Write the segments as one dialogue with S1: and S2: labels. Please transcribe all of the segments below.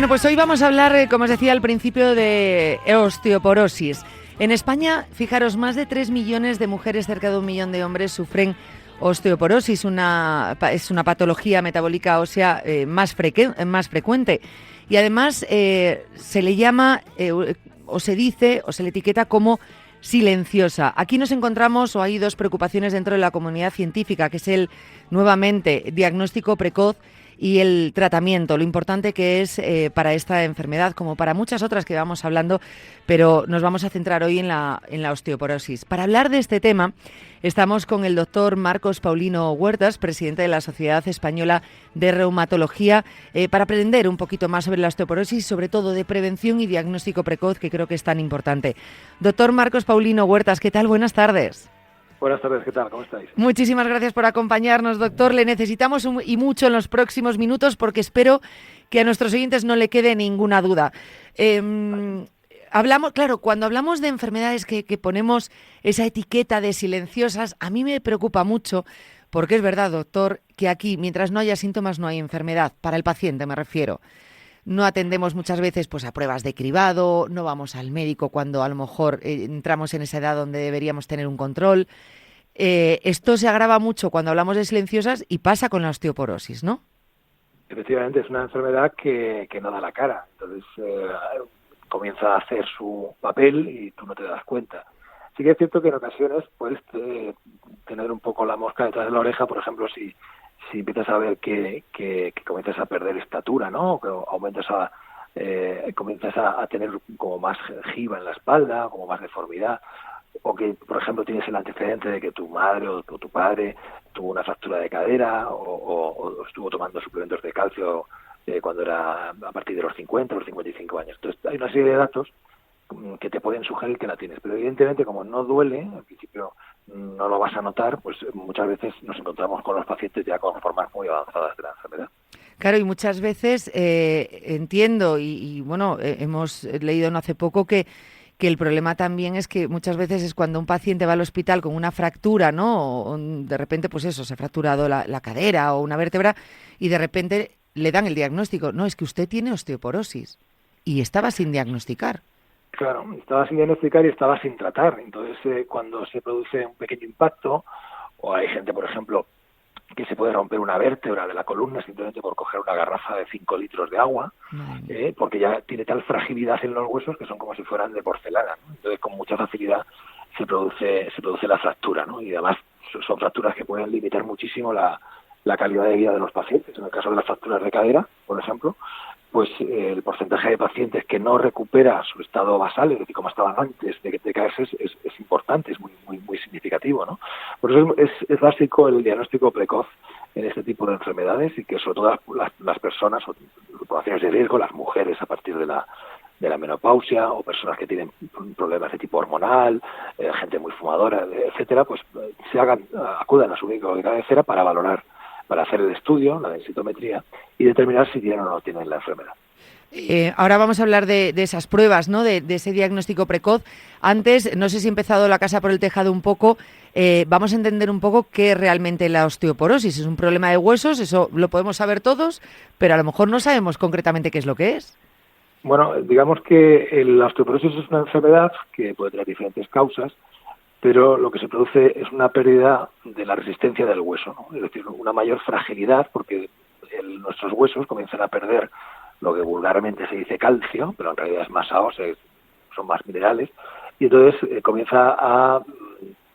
S1: Bueno, pues hoy vamos a hablar, como os decía al principio, de osteoporosis. En España, fijaros, más de 3 millones de mujeres, cerca de 1 millón de hombres sufren osteoporosis. Es una patología metabólica ósea más frecuente. Y además se le llama, o se dice, o se le etiqueta como silenciosa. Aquí nos encontramos, o hay dos preocupaciones dentro de la comunidad científica, que es el, nuevamente, diagnóstico precoz y el tratamiento, lo importante que es para esta enfermedad, como para muchas otras que vamos hablando, pero nos vamos a centrar hoy en la osteoporosis. Para hablar de este tema, estamos con el doctor Marcos Paulino Huertas, presidente de la Sociedad Española de Reumatología, para aprender un poquito más sobre la osteoporosis, sobre todo de prevención y diagnóstico precoz, que creo que es tan importante. Doctor Marcos Paulino Huertas, ¿qué tal? Buenas tardes.
S2: Buenas tardes, ¿qué tal? ¿Cómo estáis?
S1: Muchísimas gracias por acompañarnos, doctor. Le necesitamos y mucho en los próximos minutos porque espero que a nuestros oyentes no le quede ninguna duda. Cuando hablamos de enfermedades que ponemos esa etiqueta de silenciosas, a mí me preocupa mucho porque es verdad, doctor, que aquí, mientras no haya síntomas, no hay enfermedad. Para el paciente me refiero. No atendemos muchas veces pues a pruebas de cribado, no vamos al médico cuando a lo mejor entramos en esa edad donde deberíamos tener un control. Esto se agrava mucho cuando hablamos de silenciosas y pasa con la osteoporosis, ¿no?
S2: Efectivamente, es una enfermedad que no da la cara. Entonces comienza a hacer su papel y tú no te das cuenta. Sí que es cierto que en ocasiones puedes tener un poco la mosca detrás de la oreja, por ejemplo, si empiezas a ver que comienzas a perder estatura, ¿no? O que comienzas a tener como más giba en la espalda, como más deformidad, o que, por ejemplo, tienes el antecedente de que tu madre o tu padre tuvo una fractura de cadera o estuvo tomando suplementos de calcio cuando era a partir de los 50 o los 55 años. Entonces, hay una serie de datos que te pueden sugerir que la tienes, pero evidentemente como no duele, al principio no lo vas a notar, pues muchas veces nos encontramos con los pacientes ya con formas muy avanzadas de la enfermedad.
S1: Claro, y muchas veces entiendo, y bueno, hemos leído no hace poco que el problema también es que muchas veces es cuando un paciente va al hospital con una fractura, ¿no? O de repente, pues eso, se ha fracturado la cadera o una vértebra y de repente le dan el diagnóstico. No, es que usted tiene osteoporosis y estaba sin diagnosticar.
S2: Claro, estaba sin diagnosticar y estaba sin tratar. Entonces, cuando se produce un pequeño impacto, o hay gente, por ejemplo, que se puede romper una vértebra de la columna simplemente por coger una garrafa de 5 litros de agua, porque ya tiene tal fragilidad en los huesos que son como si fueran de porcelana, ¿no? Entonces, con mucha facilidad se produce la fractura, ¿no? Y además son fracturas que pueden limitar muchísimo la calidad de vida de los pacientes. En el caso de las fracturas de cadera, por ejemplo, pues el porcentaje de pacientes que no recupera su estado basal, es decir, como estaban antes de caerse, es importante, es muy significativo, ¿no? Por eso es básico el diagnóstico precoz en este tipo de enfermedades y que sobre todo las personas o poblaciones de riesgo, las mujeres a partir de la menopausia o personas que tienen problemas de tipo hormonal, gente muy fumadora, etcétera, pues acudan a su médico de cabecera para valorar, para hacer el estudio, la densitometría, y determinar si tienen o no tienen la enfermedad.
S1: Ahora vamos a hablar de esas pruebas, ¿no? De ese diagnóstico precoz. Antes, no sé si he empezado la casa por el tejado un poco, vamos a entender un poco qué es realmente la osteoporosis. Es un problema de huesos, eso lo podemos saber todos, pero a lo mejor no sabemos concretamente qué es lo que es.
S2: Bueno, digamos que la osteoporosis es una enfermedad que puede tener diferentes causas, pero lo que se produce es una pérdida de la resistencia del hueso, ¿no? Es decir, una mayor fragilidad porque nuestros huesos comienzan a perder lo que vulgarmente se dice calcio, pero en realidad es masa ósea, son más minerales, y entonces comienza a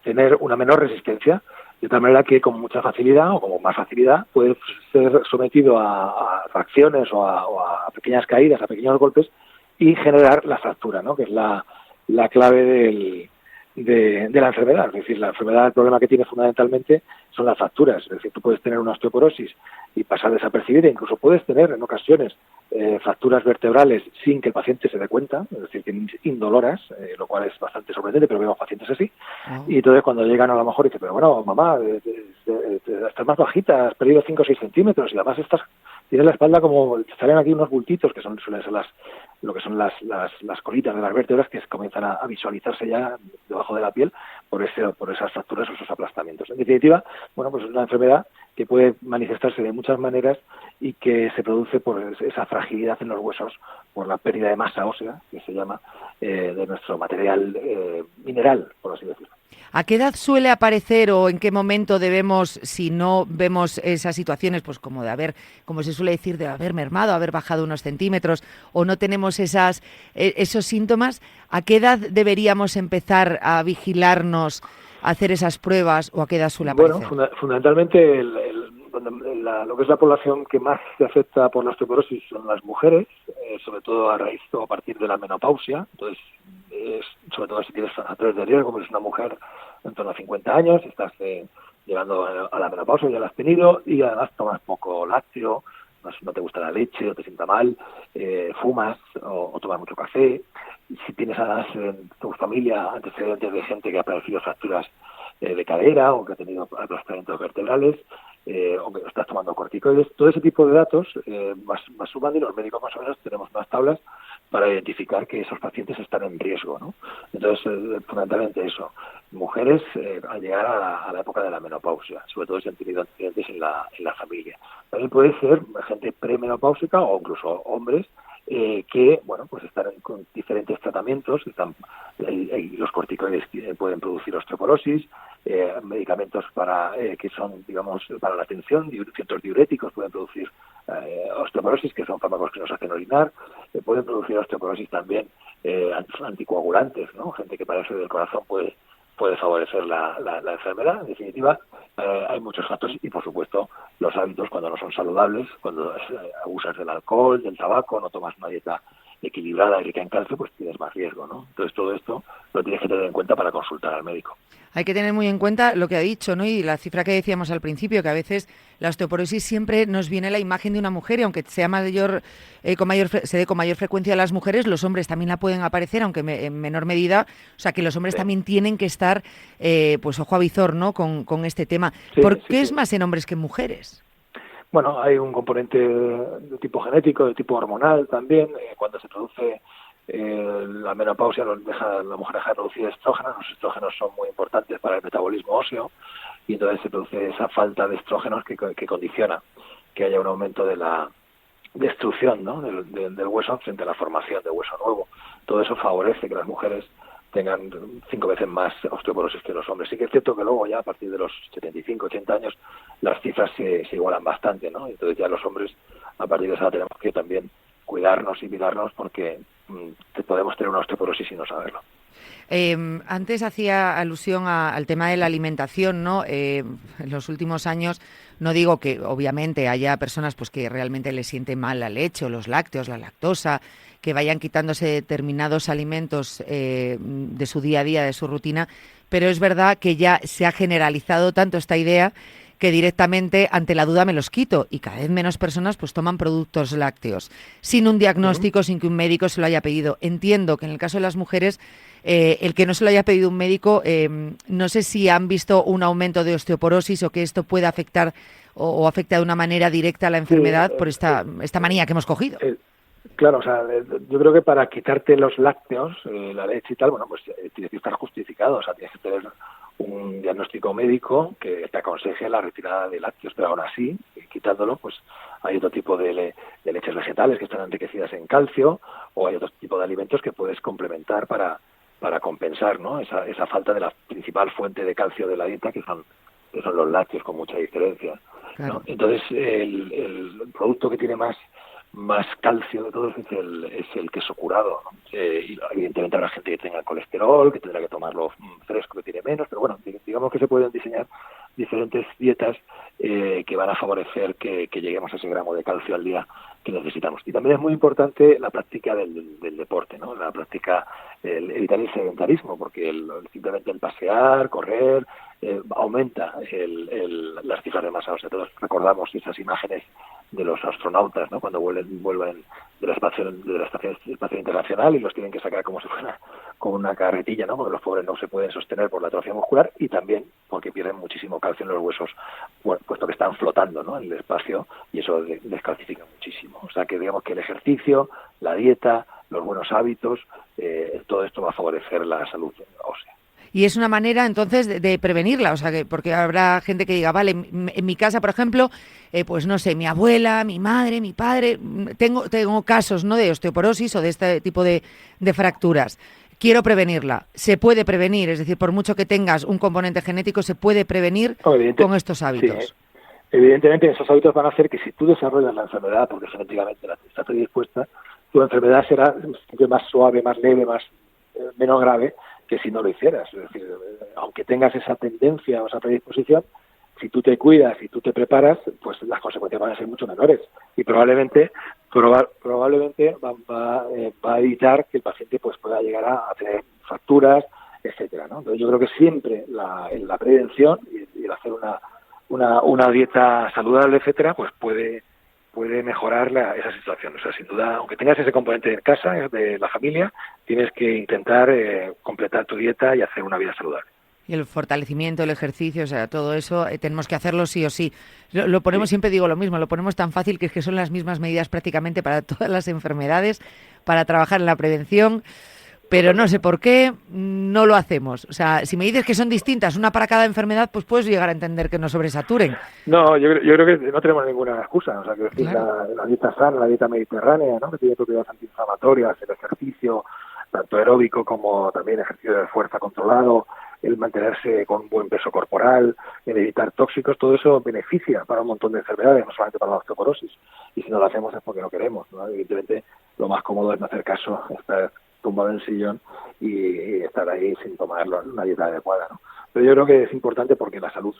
S2: tener una menor resistencia, de tal manera que con mucha facilidad o con más facilidad puede ser sometido a reacciones o a pequeñas caídas, a pequeños golpes y generar la fractura, ¿no? Que es la clave de la enfermedad. Es decir, la enfermedad, el problema que tiene fundamentalmente son las fracturas. Es decir, tú puedes tener una osteoporosis y pasar desapercibida, incluso puedes tener en ocasiones fracturas vertebrales sin que el paciente se dé cuenta, es decir, indoloras, lo cual es bastante sorprendente, pero vemos pacientes así. Y entonces cuando llegan a lo mejor y dicen, pero bueno, mamá, estás más bajita, has perdido 5 o 6 centímetros y además tienes la espalda como, te salen aquí unos bultitos que suelen ser lo que son las colitas de las vértebras que comienzan a visualizarse ya debajo de la piel, por esas fracturas o esos aplastamientos. En definitiva, bueno, pues es una enfermedad que puede manifestarse de muchas maneras y que se produce por esa fragilidad en los huesos, por la pérdida de masa ósea, que se llama, de nuestro material mineral, por así decirlo.
S1: ¿A qué edad suele aparecer o en qué momento debemos, si no vemos esas situaciones, pues como de haber, como se suele decir, de haber mermado, haber bajado unos centímetros, o no tenemos esos síntomas, ¿a qué edad deberíamos empezar a vigilarnos, a hacer esas pruebas, o a qué edad suele aparecer?
S2: Bueno, fundamentalmente lo que es la población que más se afecta por la osteoporosis son las mujeres, sobre todo a raíz o a partir de la menopausia. Entonces, sobre todo si tienes factores de riesgo, como es una mujer en torno a 50 años, estás llegando a la menopausia, ya la has tenido, y además tomas poco lácteo, no te gusta la leche, o te sienta mal, fumas o tomas mucho café. Y si tienes además en tu familia antecedentes de gente que ha padecido fracturas de cadera o que ha tenido aplastamientos vertebrales, o que estás tomando corticoides, todo ese tipo de datos vas sumando, y los médicos más o menos tenemos unas tablas para identificar que esos pacientes están en riesgo, ¿no? Entonces, fundamentalmente eso. Mujeres al llegar a la época de la menopausia, sobre todo si han tenido antecedentes en la familia. También puede ser gente premenopáusica o incluso hombres que, bueno, pues están con diferentes tratamientos, y los corticoides pueden producir osteoporosis, medicamentos que son, digamos, para la tensión, ciertos diuréticos pueden producir osteoporosis, que son fármacos que nos hacen orinar, pueden producir osteoporosis también anticoagulantes, ¿no? Gente que padece del corazón puede favorecer la enfermedad. En definitiva, hay muchos factores y, por supuesto, los hábitos cuando no son saludables, cuando abusas del alcohol, del tabaco, no tomas una dieta equilibrada y rica en calcio, pues tienes más riesgo, ¿no? Entonces, todo esto lo tienes que tener en cuenta para consultar al médico.
S1: Hay que tener muy en cuenta lo que ha dicho, ¿no? Y la cifra que decíamos al principio, que a veces la osteoporosis siempre nos viene la imagen de una mujer, y aunque sea se dé con mayor frecuencia a las mujeres, los hombres también la pueden aparecer, aunque en menor medida. O sea, que los hombres también tienen que estar, pues ojo a visor, ¿no? Con este tema. ¿Por qué es más en hombres que en mujeres?
S2: Bueno, hay un componente de tipo genético, de tipo hormonal también. Cuando se produce la menopausia, la mujer deja de producir estrógenos. Los estrógenos son muy importantes para el metabolismo óseo, y entonces se produce esa falta de estrógenos que condiciona que haya un aumento de la destrucción, ¿no? del hueso frente a la formación de hueso nuevo. Todo eso favorece que las mujeres tengan 5 veces más osteoporosis que los hombres. Sí que es cierto que luego ya a partir de los 75, 80 años las cifras se igualan bastante, ¿no? Entonces ya los hombres a partir de esa edad tenemos que también cuidarnos y mirarnos, porque podemos tener una osteoporosis y no saberlo.
S1: Antes hacía alusión al tema de la alimentación, ¿no? En los últimos años, no digo que obviamente haya personas pues que realmente les siente mal la leche o los lácteos, la lactosa, que vayan quitándose determinados alimentos de su día a día, de su rutina, pero es verdad que ya se ha generalizado tanto esta idea que directamente ante la duda me los quito, y cada vez menos personas pues toman productos lácteos sin un diagnóstico, sin que un médico se lo haya pedido. Entiendo que en el caso de las mujeres, el que no se lo haya pedido un médico, no sé si han visto un aumento de osteoporosis o que esto pueda afectar o afecta de una manera directa a la enfermedad por esta manía que hemos cogido.
S2: Claro, o sea, yo creo que para quitarte los lácteos, la leche y tal, bueno, pues tienes que estar justificado, o sea, tienes que tener un diagnóstico médico que te aconseje la retirada de lácteos, pero aún así, quitándolo, pues hay otro tipo de leches vegetales que están enriquecidas en calcio, o hay otro tipo de alimentos que puedes complementar para compensar, ¿no? esa falta de la principal fuente de calcio de la dieta, que son los lácteos, con mucha diferencia, ¿no? Claro. Entonces, el producto que tiene más calcio de todos es el queso curado, ¿no? Y evidentemente habrá gente que tenga colesterol, que tendrá que tomarlo fresco, que tiene menos, pero bueno, digamos que se pueden diseñar diferentes dietas que van a favorecer que lleguemos a ese gramo de calcio al día que necesitamos. Y también es muy importante la práctica del deporte, ¿no? La práctica, evitar el sedentarismo, porque simplemente el pasear, correr, aumenta las cifras de masa ósea. Todos recordamos esas imágenes de los astronautas, ¿no? Cuando vuelven de la Estación Espacial Internacional y los tienen que sacar como si fuera con una carretilla, ¿no? Porque los pobres no se pueden sostener por la atrofia muscular, y también porque pierden muchísimo calcio en los huesos, puesto que están flotando, ¿no? En el espacio, y eso descalcifica muchísimo. O sea que digamos que el ejercicio, la dieta, los buenos hábitos, todo esto va a favorecer la salud ósea.
S1: y es una manera entonces de prevenirla, o sea, que porque habrá gente que diga, vale, en mi casa, por ejemplo, pues no sé, mi abuela, mi madre, mi padre, tengo casos, ¿no?, de osteoporosis o de este tipo de fracturas. Quiero prevenirla. Se puede prevenir, es decir, por mucho que tengas un componente genético, se puede prevenir con estos hábitos.
S2: Sí. Evidentemente, esos hábitos van a hacer que si tú desarrollas la enfermedad, porque genéticamente está predispuesta, tu enfermedad será más suave, más leve, menos grave que si no lo hicieras. Es decir, aunque tengas esa tendencia o esa predisposición, si tú te cuidas y tú te preparas, pues las consecuencias van a ser mucho menores y probablemente va a evitar que el paciente pues pueda llegar a tener fracturas, etcétera, ¿no? Entonces yo creo que siempre la prevención y el hacer una dieta saludable, etcétera, pues puede mejorar esa situación. O sea, sin duda, aunque tengas ese componente en casa, de la familia, tienes que intentar completar tu dieta y hacer una vida saludable.
S1: Y el fortalecimiento, el ejercicio, o sea, todo eso tenemos que hacerlo sí o sí. Lo ponemos, siempre digo lo mismo, lo ponemos tan fácil que es que son las mismas medidas prácticamente para todas las enfermedades, para trabajar en la prevención, pero no sé por qué no lo hacemos. O sea, si me dices que son distintas, una para cada enfermedad, pues puedes llegar a entender que nos sobresaturen.
S2: No, yo creo que no tenemos ninguna excusa. O sea, que decir, claro, la dieta sana, la dieta mediterránea, ¿no?, que tiene propiedades antiinflamatorias, el ejercicio, tanto aeróbico como también ejercicio de fuerza controlado, el mantenerse con un buen peso corporal, el evitar tóxicos, todo eso beneficia para un montón de enfermedades, no solamente para la osteoporosis. Y si no lo hacemos es porque no queremos, ¿no? Evidentemente, lo más cómodo es no hacer caso, estar tumbado en el sillón y estar ahí sin tomar una dieta adecuada, ¿no? Pero yo creo que es importante porque la salud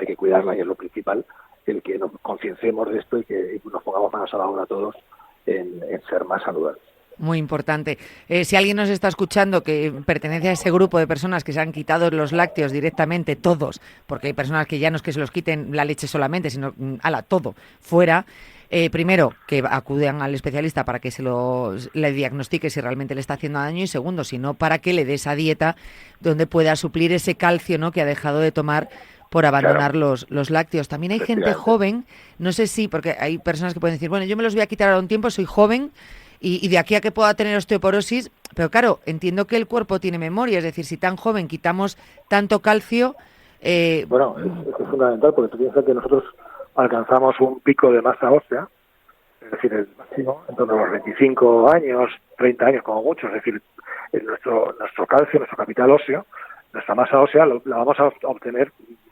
S2: hay que cuidarla y es lo principal, el que nos concienciemos de esto y que nos pongamos manos a la obra todos en ser más saludables.
S1: Muy importante. Si alguien nos está escuchando que pertenece a ese grupo de personas que se han quitado los lácteos directamente, todos, porque hay personas que ya no es que se los quiten la leche solamente, sino todo, fuera, primero, que acudan al especialista para que le diagnostique si realmente le está haciendo daño y segundo, si no, para que le dé esa dieta donde pueda suplir ese calcio, ¿no?, que ha dejado de tomar por abandonar los lácteos. También hay gente joven, no sé si, porque hay personas que pueden decir, bueno, yo me los voy a quitar ahora un tiempo, soy joven, y de aquí a que pueda tener osteoporosis, pero claro, entiendo que el cuerpo tiene memoria, es decir, si tan joven quitamos tanto calcio...
S2: Bueno, es fundamental, porque tú piensas que nosotros alcanzamos un pico de masa ósea, es decir, el máximo, en torno a los 25 años, 30 años como mucho, es decir, nuestro calcio, nuestro capital óseo, nuestra masa ósea la vamos a obtener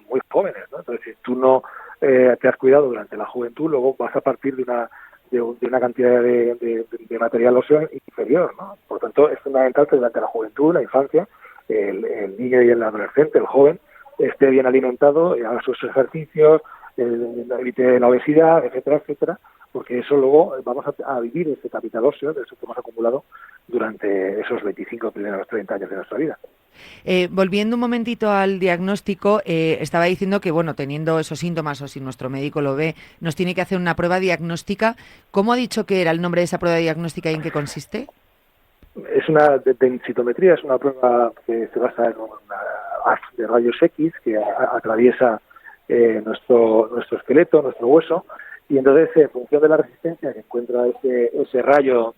S2: muy jóvenes, ¿no? Entonces, si tú no te has cuidado durante la juventud, luego vas a partir de una cantidad de material óseo inferior, ¿no? Por tanto, es fundamental que durante la juventud, la infancia, el niño y el adolescente, el joven, esté bien alimentado, haga sus ejercicios, evite la obesidad, etcétera, etcétera, porque eso luego vamos a vivir ese capital óseo, de eso que hemos acumulado durante esos 25 primeros 30 años de nuestra vida.
S1: Volviendo un momentito al diagnóstico, estaba diciendo que, bueno, teniendo esos síntomas o si nuestro médico lo ve, nos tiene que hacer una prueba diagnóstica. ¿Cómo ha dicho que era el nombre de esa prueba diagnóstica y en qué consiste?
S2: Es una densitometría, es una prueba que se basa en una haz de rayos X que atraviesa nuestro esqueleto, nuestro hueso, y entonces en función de la resistencia que encuentra ese rayo,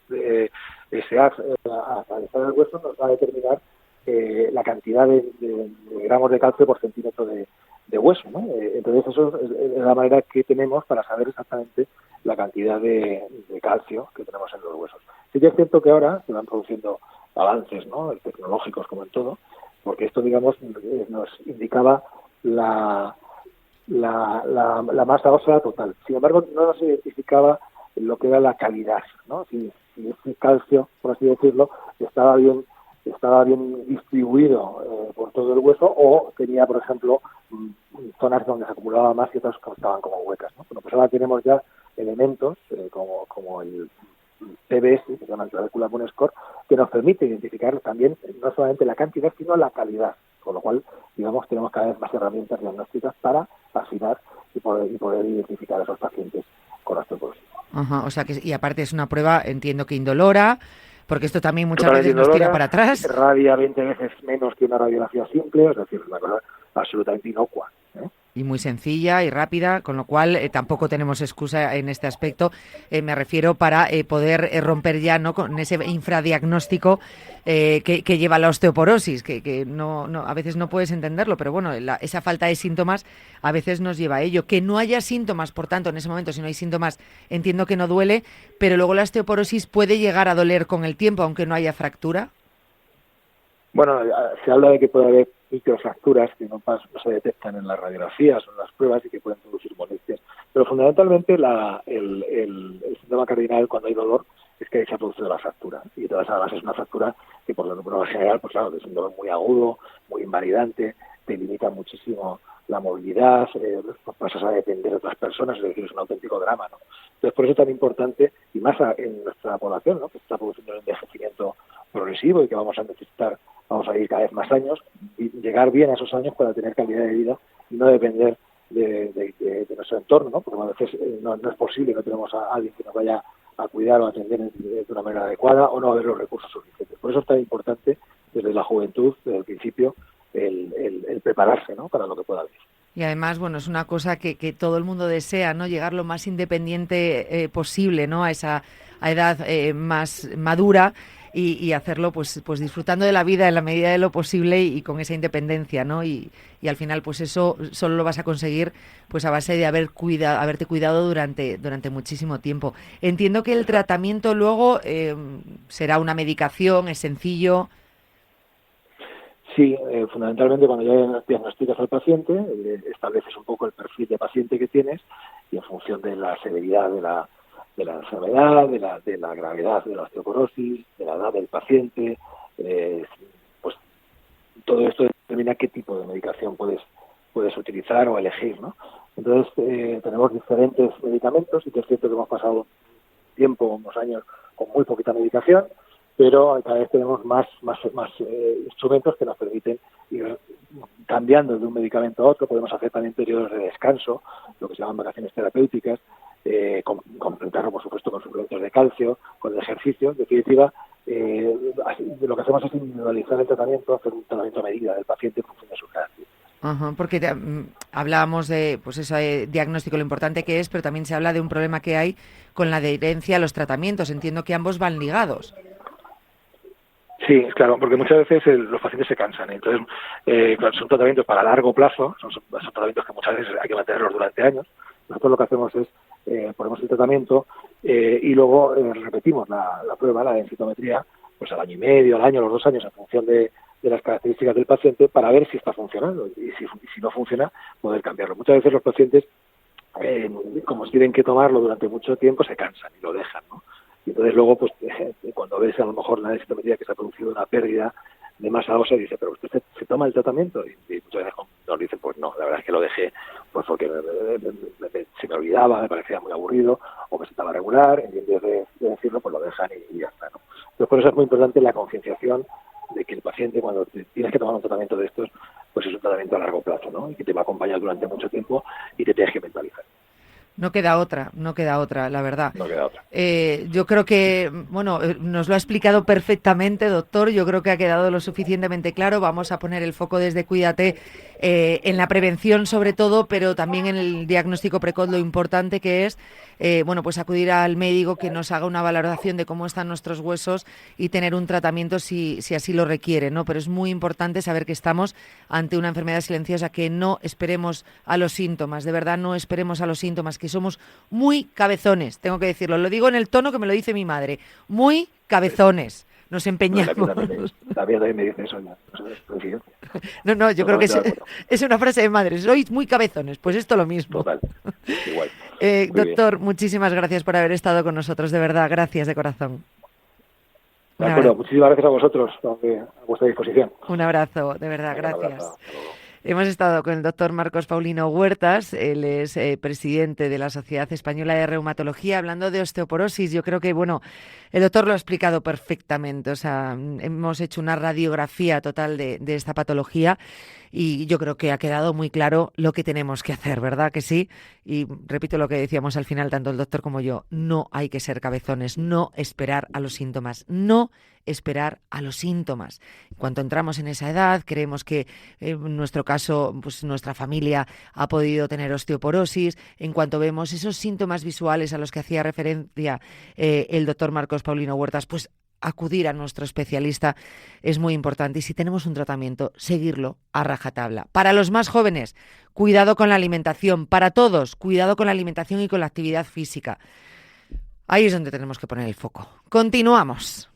S2: ese haz atravesar el hueso, nos va a determinar la cantidad de gramos de calcio por centímetro de hueso, ¿no? Entonces eso es la manera que tenemos para saber exactamente la cantidad de calcio que tenemos en los huesos. Sí que es cierto que ahora se van produciendo avances, ¿no?, tecnológicos como en todo, porque esto, digamos, nos indicaba la masa ósea total. Sin embargo, no nos identificaba lo que era la calidad, ¿no? Si ese calcio, por así decirlo, estaba bien distribuido por todo el hueso o tenía, por ejemplo, zonas donde se acumulaba más y otras que estaban como huecas, ¿no? Bueno, pues ahora tenemos ya elementos como el PBS, que se llama el Molecular Bone Score, que nos permite identificar también no solamente la cantidad, sino la calidad, con lo cual, digamos, tenemos cada vez más herramientas diagnósticas para afinar y poder identificar a esos pacientes con osteoporosis.
S1: Ajá, o sea que, y aparte es una prueba, entiendo que indolora, porque esto también muchas veces nos tira para atrás.
S2: Radia 20 veces menos que una radiografía simple, es decir, una cosa absolutamente inocua, ¿eh?
S1: Y muy sencilla y rápida, con lo cual tampoco tenemos excusa en este aspecto. Me refiero para poder romper ya, ¿no?, con ese infradiagnóstico que lleva la osteoporosis, que no, a veces no puedes entenderlo, pero bueno, esa falta de síntomas a veces nos lleva a ello. Que no haya síntomas, por tanto, en ese momento, si no hay síntomas, entiendo que no duele, pero luego la osteoporosis puede llegar a doler con el tiempo, aunque no haya fractura.
S2: Bueno, se habla de que puede haber microfracturas que no se detectan en las radiografías o en las pruebas y que pueden producir molestias. Pero fundamentalmente el síntoma cardinal cuando hay dolor es que ahí se ha producido la fractura. Y entonces además es una fractura que por lo general, pues claro, es un dolor muy agudo, muy invalidante, te limita muchísimo la movilidad, pasas a depender de otras personas, es decir, es un auténtico drama, ¿no? Entonces por eso es tan importante, y más en nuestra población, ¿no?, que está produciendo un envejecimiento progresivo y que vamos a ir cada vez más años, y llegar bien a esos años para tener calidad de vida y no depender de nuestro entorno, ¿no? Porque a veces no es posible, no tenemos a alguien que nos vaya a cuidar o a atender de una manera adecuada o no haber los recursos suficientes. Por eso es tan importante desde la juventud, desde el principio, el prepararse, ¿no?, para lo que pueda venir.
S1: Y además, bueno, es una cosa que todo el mundo desea, ¿no?, llegar lo más independiente posible, ¿no?, a esa edad más madura y hacerlo pues disfrutando de la vida en la medida de lo posible y con esa independencia, ¿no? Y al final pues eso solo lo vas a conseguir pues a base de haberte cuidado durante muchísimo tiempo. Entiendo que el tratamiento luego será una medicación, es sencillo.
S2: Sí, fundamentalmente cuando ya diagnosticas al paciente, estableces un poco el perfil de paciente que tienes y en función de la severidad de la enfermedad, de la gravedad de la osteoporosis, de la edad del paciente, pues todo esto determina qué tipo de medicación puedes utilizar o elegir, ¿no? Entonces tenemos diferentes medicamentos y es cierto que hemos pasado unos años con muy poquita medicación, pero cada vez tenemos más instrumentos que nos permiten ir cambiando de un medicamento a otro. Podemos hacer también periodos de descanso, lo que se llaman vacaciones terapéuticas, complementarlo por supuesto con suplementos de calcio, con el ejercicio. En definitiva, lo que hacemos es individualizar el tratamiento, hacer un tratamiento a medida del paciente en función de sus características.
S1: Porque hablábamos de pues ese diagnóstico, lo importante que es, pero también se habla de un problema que hay con la adherencia a los tratamientos. Entiendo que ambos van ligados.
S2: Sí, claro, porque muchas veces los pacientes se cansan. Entonces, son tratamientos para largo plazo, son tratamientos que muchas veces hay que mantenerlos durante años. Nosotros lo que hacemos es ponemos el tratamiento y luego repetimos la prueba, la densitometría, pues al año y medio, al año, a los 2 años, en función de las características del paciente, para ver si está funcionando y si no funciona, poder cambiarlo. Muchas veces los pacientes, como tienen que tomarlo durante mucho tiempo, se cansan y lo dejan, ¿no? Y entonces luego, pues cuando ves a lo mejor la densitometría que se ha producido una pérdida de masa ósea, dice, pero usted se toma el tratamiento, y muchas veces nos dicen, pues no, la verdad es que lo dejé pues porque se me olvidaba, me parecía muy aburrido, o me sentaba regular, y en vez de decirlo, pues lo dejan y ya está, ¿no? Entonces por eso es muy importante la concienciación de que el paciente, cuando tienes que tomar un tratamiento de estos, pues es un tratamiento a largo plazo, ¿no? Y que te va a acompañar durante mucho tiempo y te tienes que mentalizar.
S1: No queda otra, la verdad.
S2: No queda otra.
S1: Yo creo que, bueno, nos lo ha explicado perfectamente, doctor. Yo creo que ha quedado lo suficientemente claro. Vamos a poner el foco desde Cuídate en la prevención sobre todo, pero también en el diagnóstico precoz, lo importante que es, bueno, pues acudir al médico que nos haga una valoración de cómo están nuestros huesos y tener un tratamiento si así lo requiere, ¿no? Pero es muy importante saber que estamos ante una enfermedad silenciosa, que no esperemos a los síntomas, de verdad no esperemos a los síntomas, que somos muy cabezones, tengo que decirlo, lo digo en el tono que me lo dice mi madre, muy cabezones, nos empeñamos.
S2: También me dice eso ya.
S1: No, yo creo que es una frase de madre, sois muy cabezones, pues esto lo mismo.
S2: Total, igual.
S1: Doctor, muchísimas gracias por haber estado con nosotros, de verdad, gracias de corazón.
S2: De acuerdo, muchísimas gracias a vosotros, a vuestra disposición.
S1: Un abrazo, de verdad, gracias.
S2: Un abrazo.
S1: Hemos estado con el doctor Marcos Paulino Huertas, él es presidente de la Sociedad Española de Reumatología, hablando de osteoporosis. Yo creo que, bueno, el doctor lo ha explicado perfectamente, o sea, hemos hecho una radiografía total de esta patología y yo creo que ha quedado muy claro lo que tenemos que hacer, ¿verdad que sí? Y repito lo que decíamos al final, tanto el doctor como yo, no hay que ser cabezones, no esperar a los síntomas, no esperar a los síntomas. Cuando entramos en esa edad, creemos que en nuestro caso, pues nuestra familia ha podido tener osteoporosis. En cuanto vemos esos síntomas visuales a los que hacía referencia el doctor Marcos Paulino Huertas, pues acudir a nuestro especialista es muy importante, y si tenemos un tratamiento, seguirlo a rajatabla. Para los más jóvenes, cuidado con la alimentación. Para todos, cuidado con la alimentación y con la actividad física. Ahí es donde tenemos que poner el foco. Continuamos.